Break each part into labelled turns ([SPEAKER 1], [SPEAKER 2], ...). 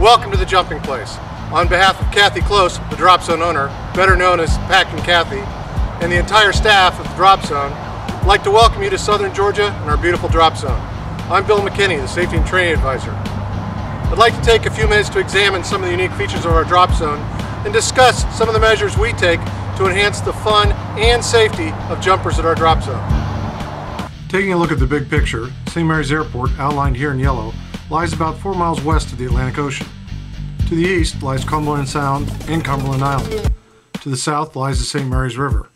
[SPEAKER 1] Welcome to the Jumping Place. On behalf of Kathy Kloess, the Drop Zone owner, better known as Packin' Kathy, and the entire staff of the Drop Zone, I'd like to welcome you to Southern Georgia and our beautiful Drop Zone. I'm Bill McKinney, the Safety and Training Advisor. I'd like to take a few minutes to examine some of the unique features of our Drop Zone and discuss some of the measures we take to enhance the fun and safety of jumpers at our Drop Zone. Taking a look at the big picture, St. Mary's Airport, outlined here in yellow, lies about 4 miles west of the Atlantic Ocean. To the east lies Cumberland Sound and Cumberland Island. To the south lies the St. Mary's River.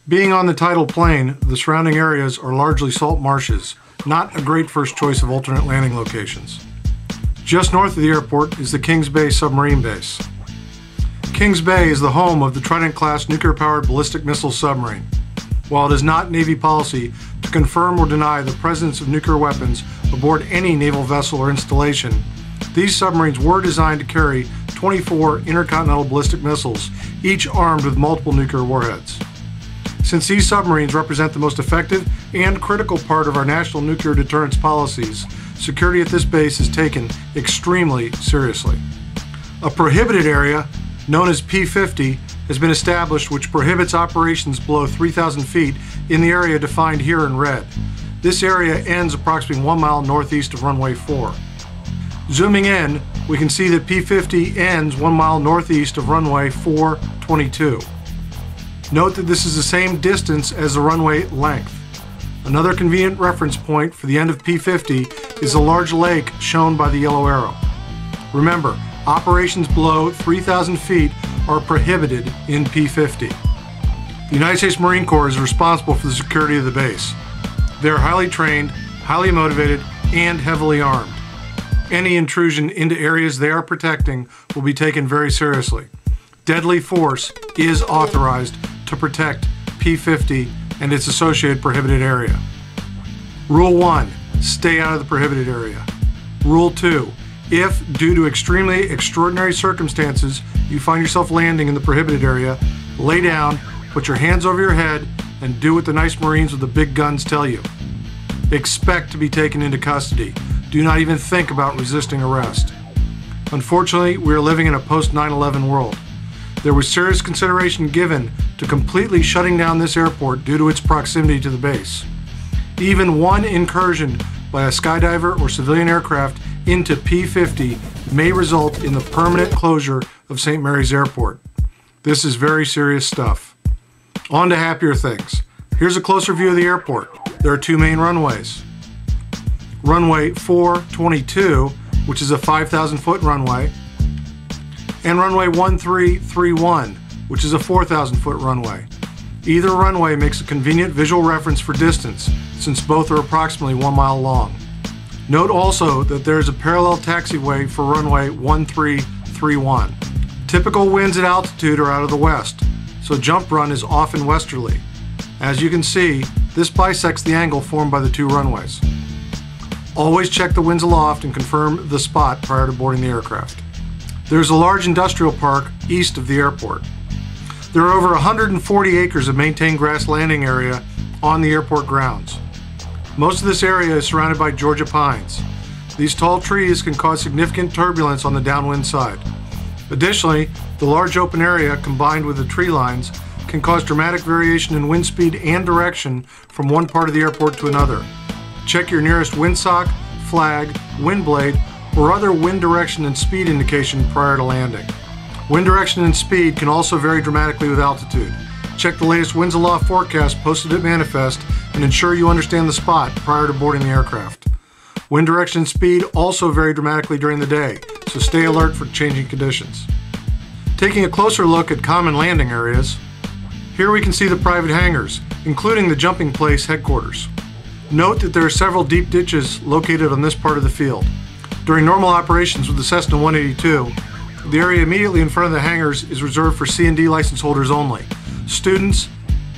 [SPEAKER 1] Being on the tidal plain, the surrounding areas are largely salt marshes, not a great first choice of alternate landing locations. Just north of the airport is the Kings Bay submarine base. Kings Bay is the home of the Trident-class nuclear-powered ballistic missile submarine. While it is not Navy policy to confirm or deny the presence of nuclear weapons aboard any naval vessel or installation, these submarines were designed to carry 24 intercontinental ballistic missiles, each armed with multiple nuclear warheads. Since these submarines represent the most effective and critical part of our national nuclear deterrence policies, security at this base is taken extremely seriously. A prohibited area, known as P50, has been established, which prohibits operations below 3,000 feet in the area defined here in red. This area ends approximately 1 mile northeast of runway 4. Zooming in, we can see that P50 ends 1 mile northeast of runway 422. Note that this is the same distance as the runway length. Another convenient reference point for the end of P50 is a large lake shown by the yellow arrow. Remember, operations below 3,000 feet are prohibited in P50. The United States Marine Corps is responsible for the security of the base. They are highly trained, highly motivated, and heavily armed. Any intrusion into areas they are protecting will be taken very seriously. Deadly force is authorized to protect P50 and its associated prohibited area. Rule 1, stay out of the prohibited area. Rule 2, if, due to extremely extraordinary circumstances, you find yourself landing in the prohibited area, lay down, put your hands over your head, and do what the nice Marines with the big guns tell you. Expect to be taken into custody. Do not even think about resisting arrest. Unfortunately, we are living in a post-9/11 world. There was serious consideration given to completely shutting down this airport due to its proximity to the base. Even one incursion by a skydiver or civilian aircraft into P50 may result in the permanent closure of St. Mary's Airport. This is very serious stuff. On to happier things. Here's a closer view of the airport. There are 2 main runways. Runway 422, which is a 5,000-foot runway, and runway 1331, which is a 4,000-foot runway. Either runway makes a convenient visual reference for distance, since both are approximately 1 mile long. Note also that there is a parallel taxiway for runway 1331. Typical winds at altitude are out of the west, so jump run is often westerly. As you can see, this bisects the angle formed by the 2 runways. Always check the winds aloft and confirm the spot prior to boarding the aircraft. There's a large industrial park east of the airport. There are over 140 acres of maintained grass landing area on the airport grounds. Most of this area is surrounded by Georgia pines. These tall trees can cause significant turbulence on the downwind side. Additionally, the large open area combined with the tree lines can cause dramatic variation in wind speed and direction from one part of the airport to another. Check your nearest windsock, flag, wind blade, or other wind direction and speed indication prior to landing. Wind direction and speed can also vary dramatically with altitude. Check the latest winds aloft forecast posted at Manifest and ensure you understand the spot prior to boarding the aircraft. Wind direction and speed also vary dramatically during the day, so stay alert for changing conditions. Taking a closer look at common landing areas, here we can see the private hangars, including the Jumping Place headquarters. Note that there are several deep ditches located on this part of the field. During normal operations with the Cessna 182, the area immediately in front of the hangars is reserved for C and D license holders only. Students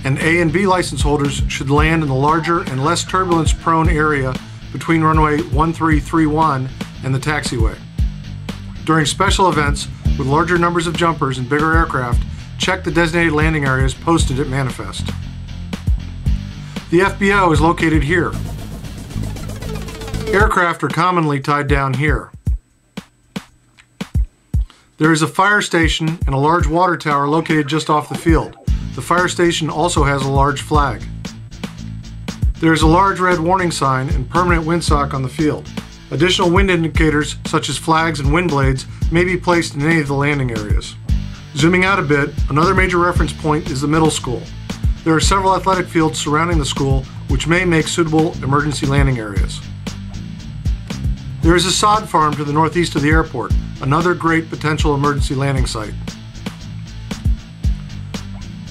[SPEAKER 1] and A and B license holders should land in the larger and less turbulence-prone area between runway 1331 and the taxiway. During special events with larger numbers of jumpers and bigger aircraft, check the designated landing areas posted at Manifest. The FBO is located here. Aircraft are commonly tied down here. There is a fire station and a large water tower located just off the field. The fire station also has a large flag. There is a large red warning sign and permanent windsock on the field. Additional wind indicators such as flags and wind blades may be placed in any of the landing areas. Zooming out a bit, another major reference point is the middle school. There are several athletic fields surrounding the school which may make suitable emergency landing areas. There is a sod farm to the northeast of the airport, another great potential emergency landing site.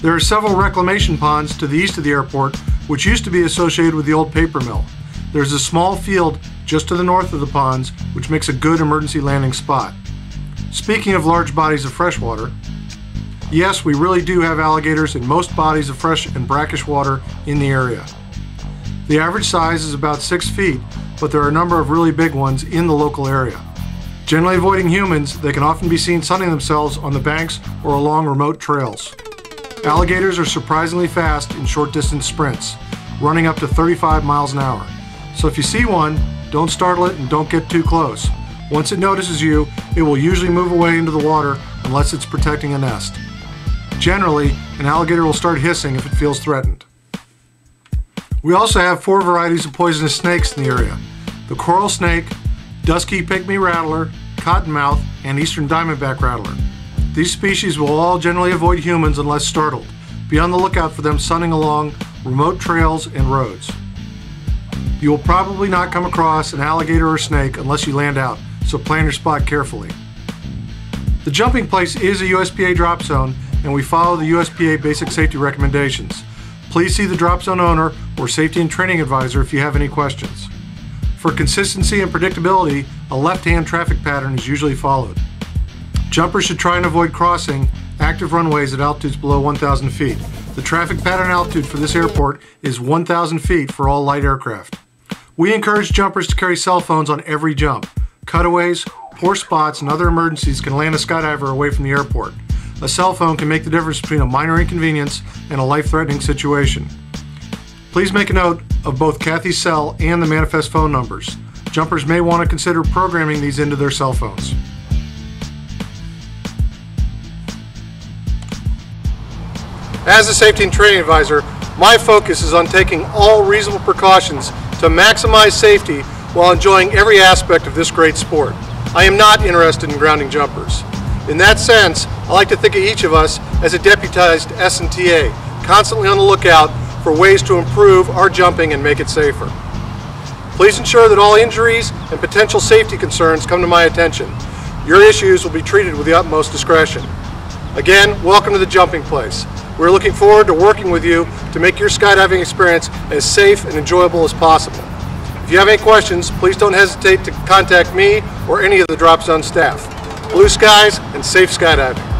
[SPEAKER 1] There are several reclamation ponds to the east of the airport which used to be associated with the old paper mill. There's a small field just to the north of the ponds which makes a good emergency landing spot. Speaking of large bodies of fresh water, yes, we really do have alligators in most bodies of fresh and brackish water in the area. The average size is about 6 feet, but there are a number of really big ones in the local area. Generally avoiding humans, they can often be seen sunning themselves on the banks or along remote trails. Alligators are surprisingly fast in short distance sprints, running up to 35 miles an hour. So if you see one, don't startle it and don't get too close. Once it notices you, it will usually move away into the water unless it's protecting a nest. Generally, an alligator will start hissing if it feels threatened. We also have 4 varieties of poisonous snakes in the area: the coral snake, dusky pygmy rattler, cottonmouth, and eastern diamondback rattler. These species will all generally avoid humans unless startled. Be on the lookout for them sunning along remote trails and roads. You will probably not come across an alligator or snake unless you land out, so plan your spot carefully. The Jumping Place is a USPA drop zone, and we follow the USPA basic safety recommendations. Please see the drop zone owner or safety and training advisor if you have any questions. For consistency and predictability, a left-hand traffic pattern is usually followed. Jumpers should try and avoid crossing active runways at altitudes below 1,000 feet. The traffic pattern altitude for this airport is 1,000 feet for all light aircraft. We encourage jumpers to carry cell phones on every jump. Cutaways, poor spots, and other emergencies can land a skydiver away from the airport. A cell phone can make the difference between a minor inconvenience and a life-threatening situation. Please make a note of both Kathy's cell and the manifest phone numbers. Jumpers may want to consider programming these into their cell phones. As a safety and training advisor, my focus is on taking all reasonable precautions to maximize safety while enjoying every aspect of this great sport. I am not interested in grounding jumpers. In that sense, I like to think of each of us as a deputized S&TA, constantly on the lookout for ways to improve our jumping and make it safer. Please ensure that all injuries and potential safety concerns come to my attention. Your issues will be treated with the utmost discretion. Again, welcome to the Jumping Place. We're looking forward to working with you to make your skydiving experience as safe and enjoyable as possible. If you have any questions, please don't hesitate to contact me or any of the drop zone staff. Blue skies and safe skydiving.